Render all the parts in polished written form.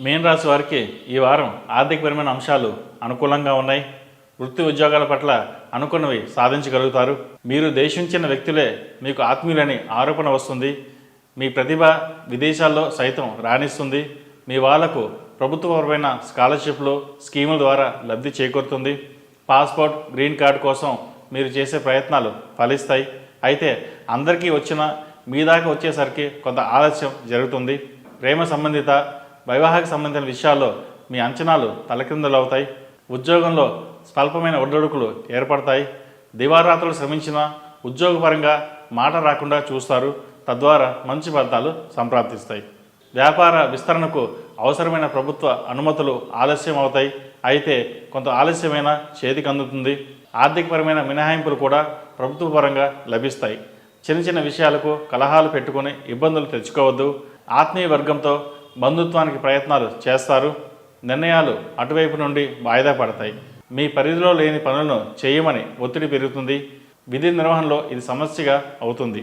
మీన రాశి వారికి ఈ వారం ఆర్థికపరమైన అంశాలు అనుకూలంగా ఉన్నాయి. వృత్తి ఉద్యోగాల పట్ల అనుకున్నవి సాధించగలుగుతారు. మీరు దేశించిన వ్యక్తులే మీకు ఆత్మీయులని ఆరోపణ వస్తుంది. మీ ప్రతిభ విదేశాల్లో సైతం రాణిస్తుంది. మీ వాళ్లకు ప్రభుత్వపరమైన స్కాలర్షిప్లు స్కీముల ద్వారా లబ్ధి చేకూరుతుంది. పాస్పోర్ట్ గ్రీన్ కార్డు కోసం మీరు చేసే ప్రయత్నాలు ఫలిస్తాయి. అయితే అందరికీ వచ్చిన మీ దాకా వచ్చేసరికి కొంత ఆలస్యం జరుగుతుంది. ప్రేమ సంబంధిత వైవాహిక సంబంధించిన విషయాల్లో మీ అంచనాలు తలక్రిందులవుతాయి. ఉద్యోగంలో స్వల్పమైన ఒడిదుడుకులు ఏర్పడతాయి. దివారాత్రులు శ్రమించిన ఉద్యోగపరంగా మాట రాకుండా చూస్తారు. తద్వారా మంచి ఫలితాలు సంప్రాప్తిస్తాయి. వ్యాపార విస్తరణకు అవసరమైన ప్రభుత్వ అనుమతులు ఆలస్యం అవుతాయి. అయితే కొంత ఆలస్యమైన చేతికి అందుతుంది. ఆర్థికపరమైన మినహాయింపులు కూడా ప్రభుత్వ పరంగా లభిస్తాయి. చిన్న చిన్న విషయాలకు కలహాలు పెట్టుకుని ఇబ్బందులు తెచ్చుకోవద్దు. ఆత్మీయ వర్గంతో బంధుత్వానికి ప్రయత్నాలు చేస్తారు. నిర్ణయాలు అటువైపు నుండి వాయిదా పడతాయి. మీ పరిధిలో లేని పనులను చేయమని ఒత్తిడి పెరుగుతుంది. విధి నిర్వహణలో ఇది సమస్యగా అవుతుంది.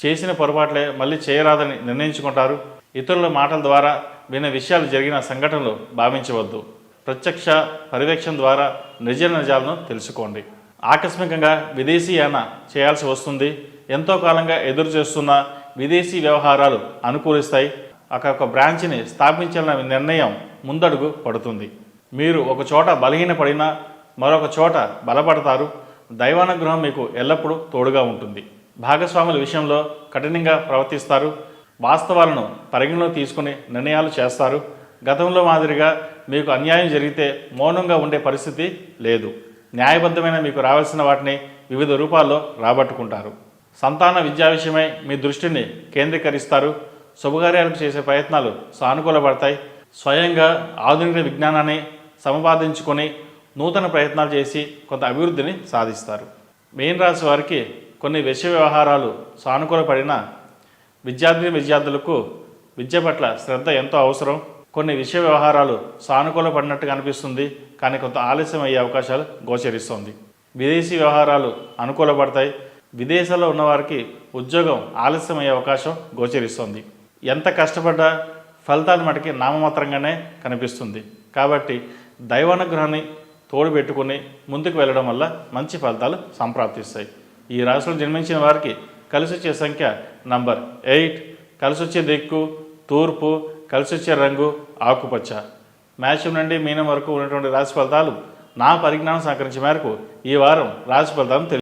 చేసిన పొరపాట్లే మళ్ళీ చేయరాదని నిర్ణయించుకుంటారు. ఇతరుల మాటల ద్వారా విన్న విషయాలు జరిగిన సంఘటనలు భావించవద్దు. ప్రత్యక్ష పర్యవేక్షణ ద్వారా నిజాలను తెలుసుకోండి. ఆకస్మికంగా విదేశీయాన చేయాల్సి వస్తుంది. ఎంతో కాలంగా ఎదురు చేస్తున్న విదేశీ వ్యవహారాలు అనుకూలిస్తాయి. ఒక బ్రాంచ్ని స్థాపించాలన్న నిర్ణయం ముందడుగు పడుతుంది. మీరు ఒక చోట బలహీనపడినా మరొక చోట బలపడతారు. దైవానుగ్రహం మీకు ఎల్లప్పుడూ తోడుగా ఉంటుంది. భాగస్వాముల విషయంలో కఠినంగా ప్రవర్తిస్తారు. వాస్తవాలను పరిగణలో తీసుకుని నిర్ణయాలు చేస్తారు. గతంలో మాదిరిగా మీకు అన్యాయం జరిగితే మౌనంగా ఉండే పరిస్థితి లేదు. న్యాయబద్ధమైన మీకు రావాల్సిన వాటిని వివిధ రూపాల్లో రాబట్టుకుంటారు. సంతాన విద్యా విషయమై మీ దృష్టిని కేంద్రీకరిస్తారు. శుభకార్యాలకు చేసే ప్రయత్నాలు సానుకూలపడతాయి. స్వయంగా ఆధునిక విజ్ఞానాన్ని సంపాదించుకొని నూతన ప్రయత్నాలు చేసి కొంత అభివృద్ధిని సాధిస్తారు. మీన రాశి వారికి కొన్ని విషయ వ్యవహారాలు సానుకూలపడిన విద్యార్థులకు విద్య పట్ల శ్రద్ధ ఎంతో అవసరం. కొన్ని విషయ వ్యవహారాలు సానుకూలపడినట్టుగా అనిపిస్తుంది, కానీ కొంత ఆలస్యం అయ్యే అవకాశాలు గోచరిస్తుంది. విదేశీ వ్యవహారాలు అనుకూలపడతాయి. విదేశాల్లో ఉన్నవారికి ఉద్యోగం ఆలస్యం అయ్యే అవకాశం గోచరిస్తుంది. ఎంత కష్టపడ్డా ఫలితాలు మటుకి నామమాత్రంగానే కనిపిస్తుంది. కాబట్టి దైవానుగ్రహాన్ని తోడు పెట్టుకుని ముందుకు వెళ్ళడం వల్ల మంచి ఫలితాలు సంప్రాప్తిస్తాయి. ఈ రాశిలో జన్మించిన వారికి కలిసి వచ్చే సంఖ్య నంబర్ 8, కలిసి వచ్చే దిక్కు తూర్పు, కలిసి వచ్చే రంగు ఆకుపచ్చ. మేషం నుండి మీనం వరకు ఉన్నటువంటి రాశి ఫలితాలు నా పరిజ్ఞానం సహకరించే మేరకు ఈ వారం రాశి ఫలితాలను